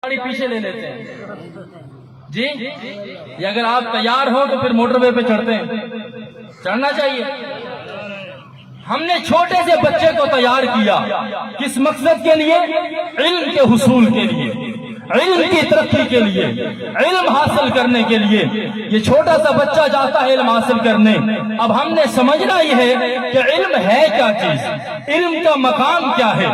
پیچھے لے لیتے ہیں جی یہ اگر آپ تیار ہو تو پھر موٹر وے پہ چڑھتے ہیں، چڑھنا چاہیے۔ ہم نے چھوٹے سے بچے کو تیار کیا کس مقصد کے لیے؟ علم کے حصول کے لیے، علم کی ترقی کے لیے، علم حاصل کرنے کے لیے۔ یہ چھوٹا سا بچہ جاتا ہے علم حاصل کرنے۔ اب ہم نے سمجھنا یہ ہے کہ علم ہے کیا چیز، علم کا مقام کیا ہے،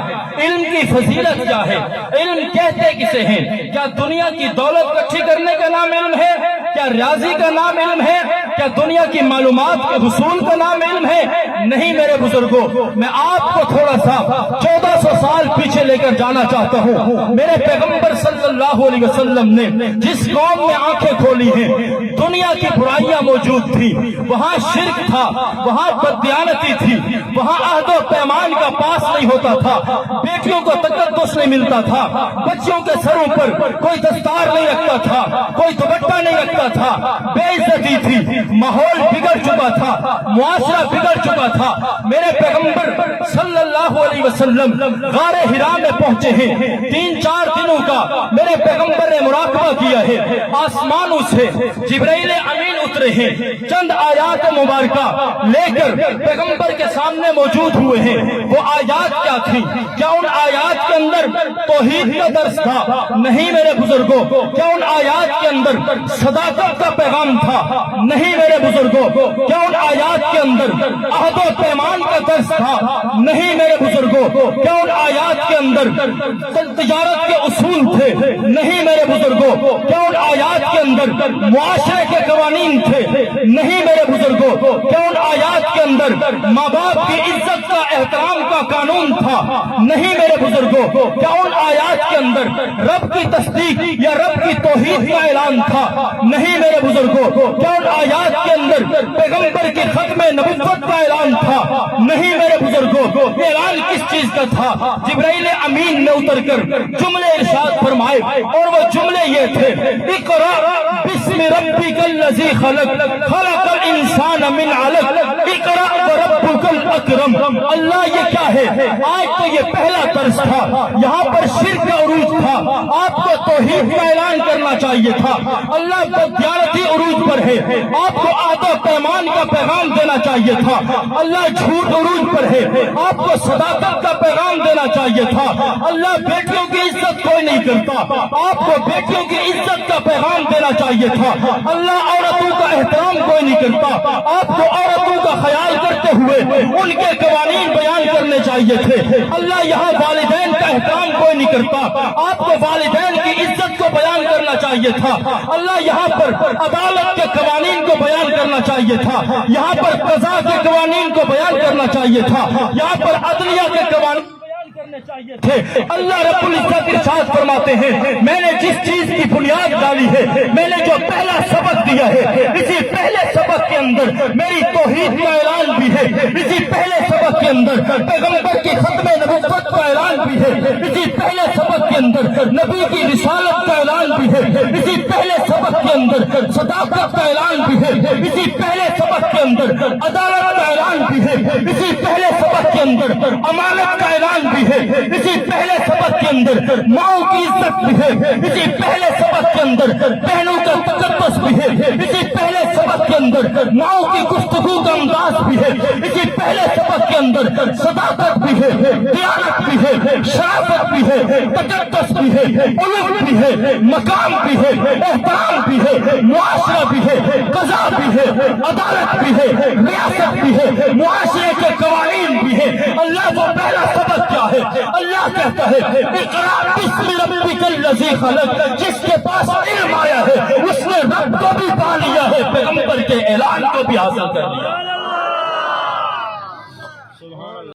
علم کی فضیلت کیا ہے، علم کہتے کسے ہیں؟ کیا دنیا کی دولت اکٹھی کرنے کا نام علم ہے؟ کیا ریاضی کا نام علم ہے؟ کیا دنیا کی معلومات کے حصول کا نام علم ہے؟ نہیں میرے بزرگوں، میں آپ کو تھوڑا سا 1400 سال پیچھے لے کر جانا چاہتا ہوں۔ میرے پیغمبر صلی اللہ علیہ وسلم نے جس قوم میں آنکھیں کھولی ہیں، دنیا کی برائیاں موجود تھی، وہاں شرک تھا، وہاں بددیانتی تھی، وہاں عہد و پیمان کا پاس نہیں ہوتا تھا، بیٹیوں کو تقدس نہیں ملتا تھا، بچوں کے سروں پر کوئی دستار نہیں رکھتا تھا، کوئی دوپٹہ نہیں رکھتا تھا، بے عزتی تھی، ماحول بگڑ چکا تھا، معاشرہ بگڑ چکا تھا۔ میرے پیغمبر صلی اللہ علیہ وسلم غار حرا میں پہنچے ہیں، 3-4 دنوں کا میرے پیغمبر نے مراقبہ کیا ہے۔ آسمانوں سے جبرائیل امین اترے ہیں، چند آیات مبارکہ لے کر پیغمبر کے سامنے موجود ہوئے ہیں۔ وہ آیات کیا تھی؟ کیا ان آیات کے اندر توحید کا درس تھا؟ نہیں میرے بزرگوں۔ کیا ان آیات کے اندر صداقت کا پیغام تھا؟ نہیں میرے بزرگوں۔ کیا ان آیات کے اندر عہد و پیمان کا درس تھا؟ نہیں میرے بزرگوں۔ کیا ان آیات کے اندر تجارت کے اصول تھے؟ نہیں میرے بزرگوں۔ کیا ان آیات کے اندر معاشرے کے قوانین تھے؟ نہیں میرے بزرگوں۔ کیا ان آیات کے اندر ماں باپ کی عزت کا احترام کا قانون تھا؟ نہیں میرے بزرگوں۔ کیا ان آیات کے اندر رب کی تصدیق یا رب کی توحید کا اعلان تھا؟ نہیں میرے بزرگوں۔ کیا ان آیات کے اندر پیغمبر کی ختم نبوت کا اعلان تھا؟ نہیں میرے بزرگوں۔ اعلان کس چیز کا تھا؟ جبرائیل امین نے اتر کر جملے ارشاد فرمائے، اور وہ جملے یہ تھے: اقرأ بسم ربک الذی خلق، خلق الانسان من علق، اقرأ وربک الاکرم۔ اللہ یہ کیا ہے؟ آج تو یہ پہلا درس تھا، یہاں پر شرک کا عروج تھا، آپ کو توحید کا اعلان کرنا چاہیے تھا۔ اللہ بددیانتی عروج پر ہے، آپ کو عہد و پیمان کا پیغام دینا چاہیے تھا۔ اللہ جھوٹ عروج پر ہے، آپ کو صداقت کا پیغام دینا چاہیے تھا۔ اللہ بیٹیوں کی عزت کوئی نہیں کرتا، آپ کو بیٹیوں کی عزت کا پیغام دینا چاہیے تھا۔ اللہ عورتوں کا احترام کوئی نہیں کرتا، آپ کو عورتوں کا خیال کرتے ہوئے ان کے قوانین بیان کرنے چاہیے تھے۔ اللہ یہاں والدین کا احترام کوئی نہیں کرتا، آپ کو والدین کی عزت کو بیان کرنا چاہیے تھا۔ اللہ یہاں پر عدالت کے قوانین کو بیان کرنا چاہیے تھا، یہاں پر قضاء کے قوانین کو بیان کرنا چاہیے تھا، یہاں پر عدلیہ کے قوانین چاہیے تھے۔ اللہ رب العزت ارشاد فرماتے ہیں: میں نے جس چیز کی بنیاد ڈالی ہے، میں نے جو پہلا سبق دیا ہے، اسی پہلے سبق کے اندر میری توحید کا اعلان بھی ہے، اسی پہلے سبق کے اندر پیغمبر کی ختم نبوت کا اعلان بھی ہے، اسی پہلے سبق کے اندر نبی کی رسالت کا اعلان بھی ہے، اسی پہلے سبق کے اندر صداقت کا اعلان بھی ہے، اسی پہلے سبق کے اندر عدالت کا اعلان بھی ہے، اسی پہلے سبق کے اندر امانت کا اعلان بھی ہے، اسی پہلے سبق کے اندر ماؤں کی عزت بھی ہے، اسی پہلے سبق کے اندر بہنوں کا تقدس بھی ہے، اسی پہلے سبق کے اندر ماؤں کی گفتگو کا انداز بھی ہے، اسی پہلے سبق کے اندر صداقت بھی ہے، دیانت بھی ہے، شرافت بھی ہے، تقدس بھی ہے، علم بھی ہے، مقام بھی ہے، احترام بھی ہے، معاشرہ بھی ہے، قضاء بھی ہے، عدالت بھی ہے، ریاست بھی ہے، معاشرے کے قوانین بھی ہے۔ اللہ وہ پہلا سبق کیا ہے؟ اللہ کہتا ہے: اقرأ بسم ربک الذی خلق۔ جس کے پاس علم آیا ہے اس نے رب کو بھی پا لیا ہے، پیغمبر کے اعلان کو بھی حاصل کر لیا۔